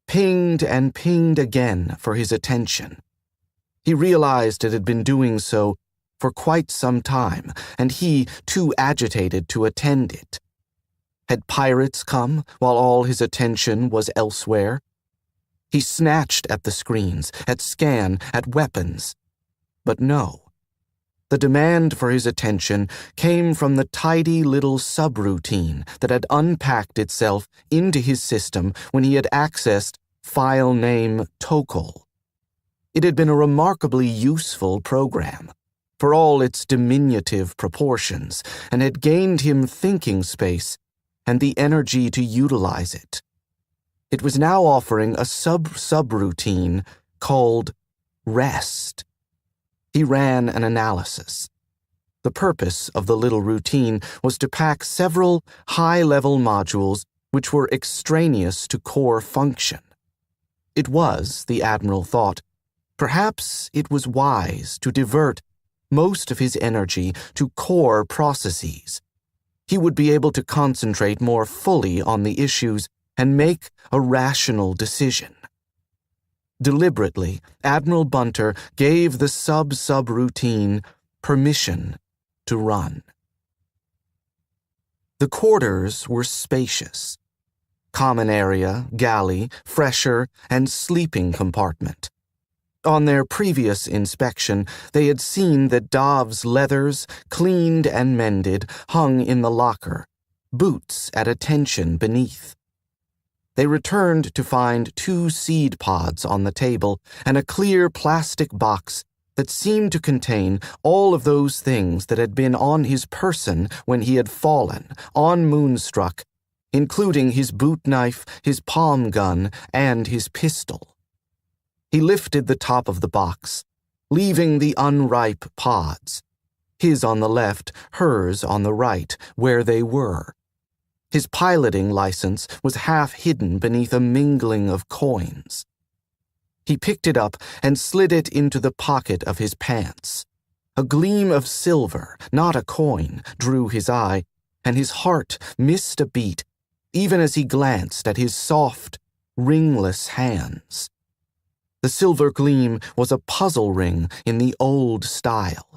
pinged and pinged again for his attention. He realized it had been doing so for quite some time, and he too agitated to attend it. Had pirates come while all his attention was elsewhere? He snatched at the screens, at scan, at weapons. But no. The demand for his attention came from the tidy little subroutine that had unpacked itself into his system when he had accessed file name Tokol. It had been a remarkably useful program, for all its diminutive proportions, and had gained him thinking space and the energy to utilize it. It was now offering a subroutine called rest. He ran an analysis. The purpose of the little routine was to pack several high-level modules which were extraneous to core function. It was, the Admiral thought, perhaps it was wise to divert most of his energy to core processes. He would be able to concentrate more fully on the issues and make a rational decision. Deliberately, Admiral Bunter gave the subroutine permission to run. The quarters were spacious. Common area, galley, fresher, and sleeping compartment. On their previous inspection, they had seen that Dav's leathers, cleaned and mended, hung in the locker, boots at attention beneath. They returned to find 2 seed pods on the table and a clear plastic box that seemed to contain all of those things that had been on his person when he had fallen, on Moonstruck, including his boot knife, his palm gun, and his pistol. He lifted the top of the box, leaving the unripe pods, his on the left, hers on the right, where they were. His piloting license was half hidden beneath a mingling of coins. He picked it up and slid it into the pocket of his pants. A gleam of silver, not a coin, drew his eye, and his heart missed a beat, even as he glanced at his soft, ringless hands. The silver gleam was a puzzle ring in the old style.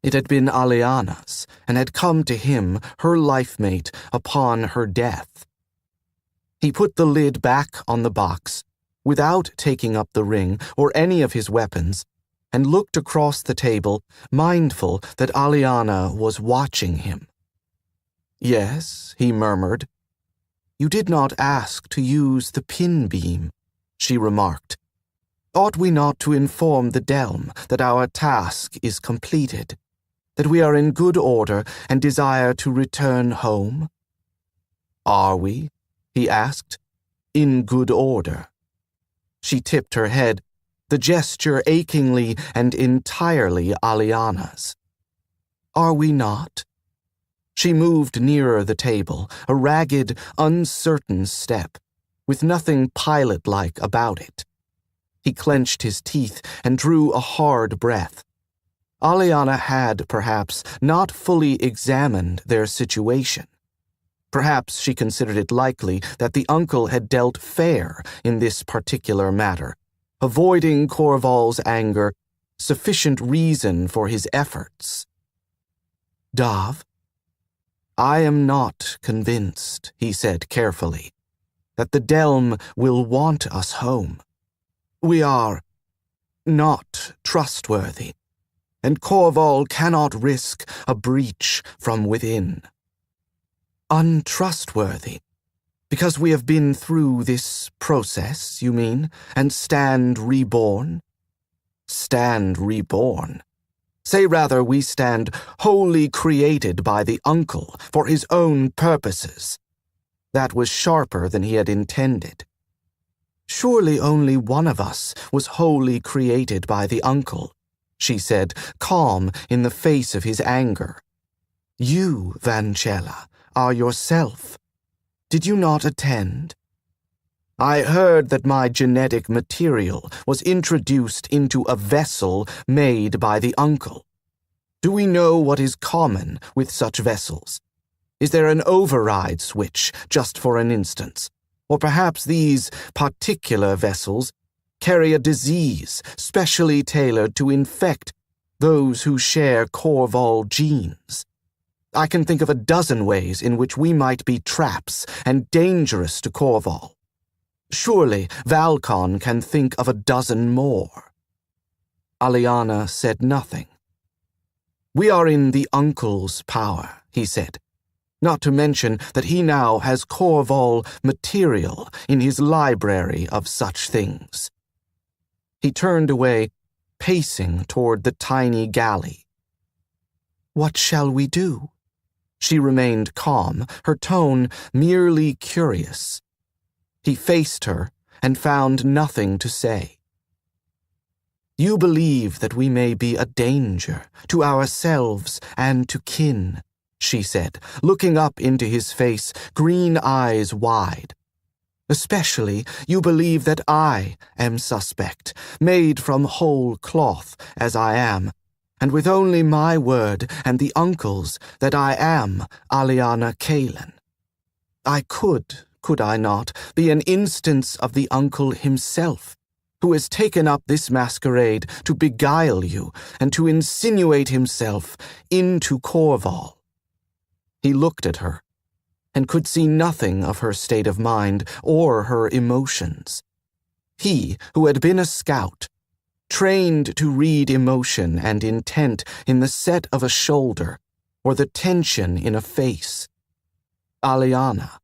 It had been Aliana's, and had come to him, her life mate, upon her death. He put the lid back on the box, without taking up the ring or any of his weapons, and looked across the table, mindful that Aliana was watching him. "Yes," he murmured. "You did not ask to use the pin beam," she remarked. "Ought we not to inform the Delm that our task is completed, that we are in good order and desire to return home?" "Are we?" he asked. "In good order?" She tipped her head, the gesture achingly and entirely Aliana's. "Are we not?" She moved nearer the table, a ragged, uncertain step, with nothing pilot-like about it. He clenched his teeth and drew a hard breath. Aliana had, perhaps, not fully examined their situation. Perhaps she considered it likely that the uncle had dealt fair in this particular matter, avoiding Corval's anger, sufficient reason for his efforts. "Dav, I am not convinced," he said carefully, "that the Delm will want us home. We are not trustworthy, and Corval cannot risk a breach from within." "Untrustworthy? Because we have been through this process, you mean, and stand reborn?" "Stand reborn? Say rather we stand wholly created by the uncle for his own purposes." That was sharper than he had intended. "Surely only one of us was wholly created by the uncle," she said, calm in the face of his anger. "You, Vancella, are yourself. Did you not attend?" "I heard that my genetic material was introduced into a vessel made by the uncle. Do we know what is common with such vessels? Is there an override switch, just for an instance? Or perhaps these particular vessels carry a disease specially tailored to infect those who share Corval genes? I can think of a dozen ways in which we might be traps and dangerous to Corval. Surely Valcon can think of a dozen more." Aliana said nothing. "We are in the uncle's power," he said, "not to mention that he now has Corval material in his library of such things." He turned away, pacing toward the tiny galley. "What shall we do?" She remained calm, her tone merely curious. He faced her and found nothing to say. "You believe that we may be a danger to ourselves and to kin," she said, looking up into his face, green eyes wide. "Especially you believe that I am suspect, made from whole cloth as I am, and with only my word and the uncle's that I am Aliana Kalen. I could I not, be an instance of the uncle himself, who has taken up this masquerade to beguile you and to insinuate himself into Corval." He looked at her, and could see nothing of her state of mind or her emotions. He, who had been a scout, trained to read emotion and intent in the set of a shoulder or the tension in a face. Aliana,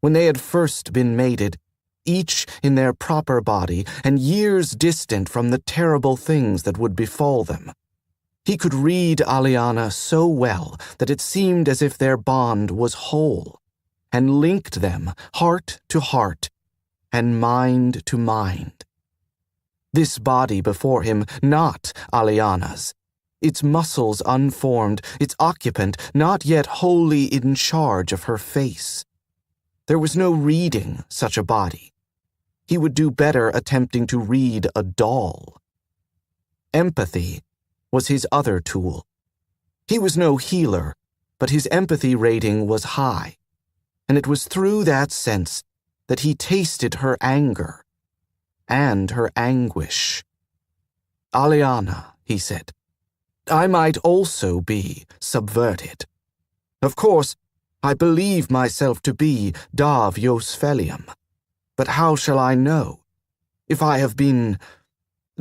when they had first been mated, each in their proper body and years distant from the terrible things that would befall them. He could read Aliana so well that it seemed as if their bond was whole, and linked them heart to heart and mind to mind. This body before him, not Aliana's, its muscles unformed, its occupant not yet wholly in charge of her face. There was no reading such a body. He would do better attempting to read a doll. Empathy was his other tool. He was no healer, but his empathy rating was high, and it was through that sense that he tasted her anger. and her anguish. "Aliana," he said, "I might also be subverted. Of course, I believe myself to be Dav Yosfelium, but how shall I know if I have been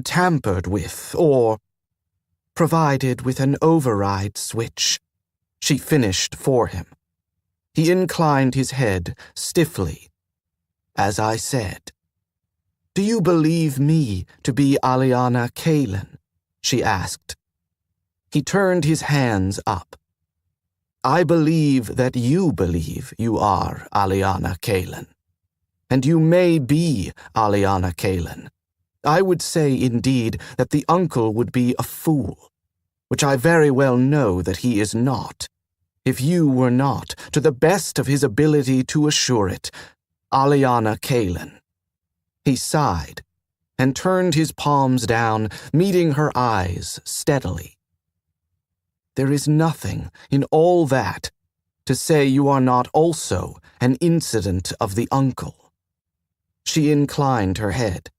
tampered with or provided with an override switch?" She finished for him. He inclined his head stiffly. "As I said." "Do you believe me to be Aliana Kalen?" she asked. He turned his hands up. "I believe that you believe you are Aliana Kalen. And you may be Aliana Kalen. I would say, indeed, that the uncle would be a fool, which I very well know that he is not, if you were not, to the best of his ability to assure it, Aliana Kalen." He sighed and turned his palms down, meeting her eyes steadily. "There is nothing in all that to say you are not also an incident of the uncle." She inclined her head.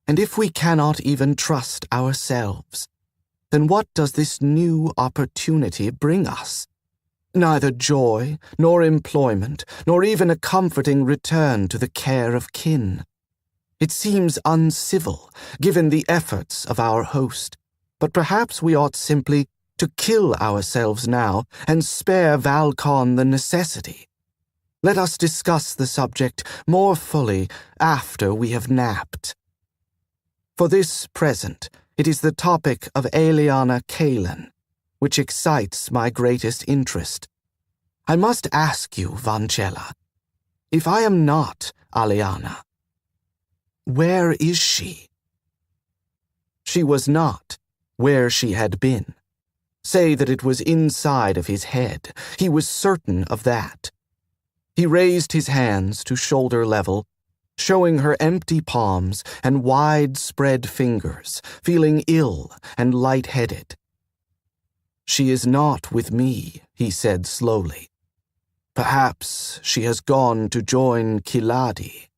"And if we cannot even trust ourselves, then what does this new opportunity bring us? Neither joy, nor employment, nor even a comforting return to the care of kin. It seems uncivil, given the efforts of our host, but perhaps we ought simply to kill ourselves now and spare Valcon the necessity. Let us discuss the subject more fully after we have napped. For this present, it is the topic of Aliana Kalen, which excites my greatest interest. I must ask you, Vancella, if I am not Aliana, where is she?" She was not where she had been. Say that it was inside of his head. He was certain of that. He raised his hands to shoulder level, showing her empty palms and wide-spread fingers, feeling ill and light-headed. "She is not with me," he said slowly. "Perhaps she has gone to join Kiladi."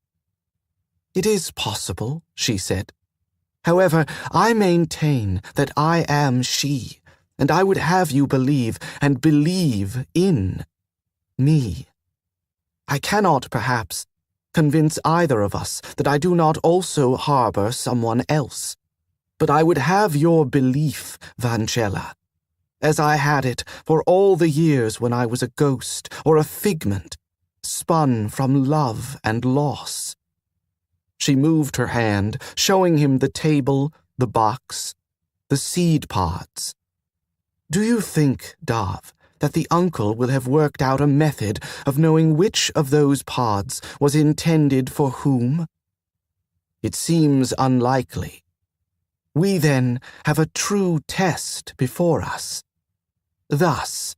"It is possible," she said. "However, I maintain that I am she, and I would have you believe and believe in me. I cannot, perhaps, convince either of us that I do not also harbor someone else, but I would have your belief, Vancella, as I had it for all the years when I was a ghost or a figment, spun from love and loss." She moved her hand, showing him the table, the box, the seed pods. "Do you think, Dav, that the uncle will have worked out a method of knowing which of those pods was intended for whom?" "It seems unlikely. We then have a true test before us. Thus,"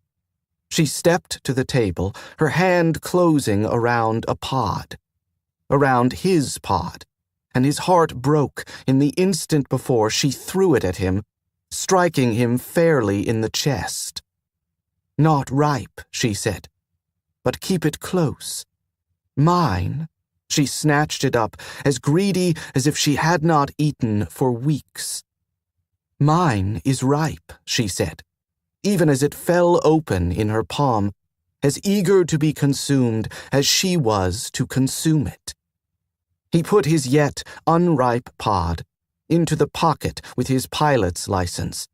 she stepped to the table, her hand closing around a pod, around his pod, and his heart broke in the instant before she threw it at him, striking him fairly in the chest. "Not ripe," she said, "but keep it close. Mine," she snatched it up, as greedy as if she had not eaten for weeks. "Mine is ripe," she said, even as it fell open in her palm, as eager to be consumed as she was to consume it. He put his yet unripe pod into the pocket with his pilot's license,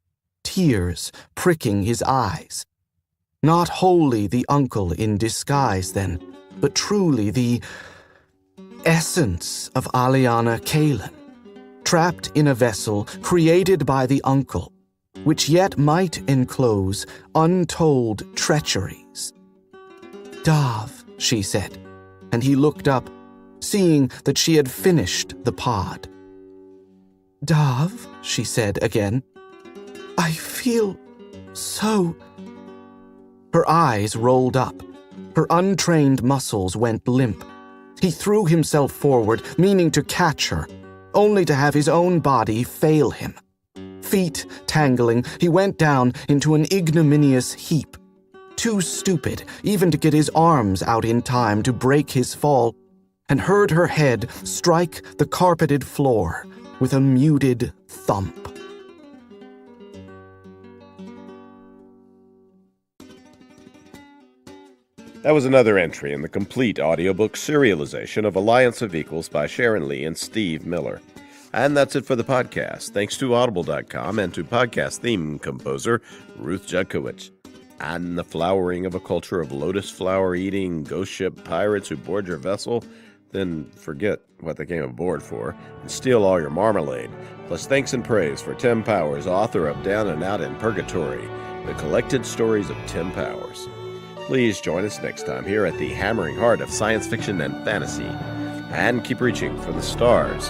tears pricking his eyes. Not wholly the uncle in disguise, then, but truly the essence of Aliana Kalen, trapped in a vessel created by the uncle, which yet might enclose untold treacheries. "Dav," she said, and he looked up, seeing that she had finished the pod. "Dav," she said again, "I feel so—" Her eyes rolled up. Her untrained muscles went limp. He threw himself forward, meaning to catch her, only to have his own body fail him. Feet tangling, he went down into an ignominious heap, too stupid even to get his arms out in time to break his fall, and heard her head strike the carpeted floor with a muted thump. That was another entry in the complete audiobook serialization of Alliance of Equals by Sharon Lee and Steve Miller. And that's it for the podcast. Thanks to Audible.com and to podcast theme composer Ruth Judkowicz. And the flowering of a culture of lotus flower eating ghost ship pirates who board your vessel, then forget what they came aboard for and steal all your marmalade. Plus thanks and praise for Tim Powers, author of Down and Out in Purgatory, the collected stories of Tim Powers. Please join us next time here at the hammering heart of science fiction and fantasy. And keep reaching for the stars.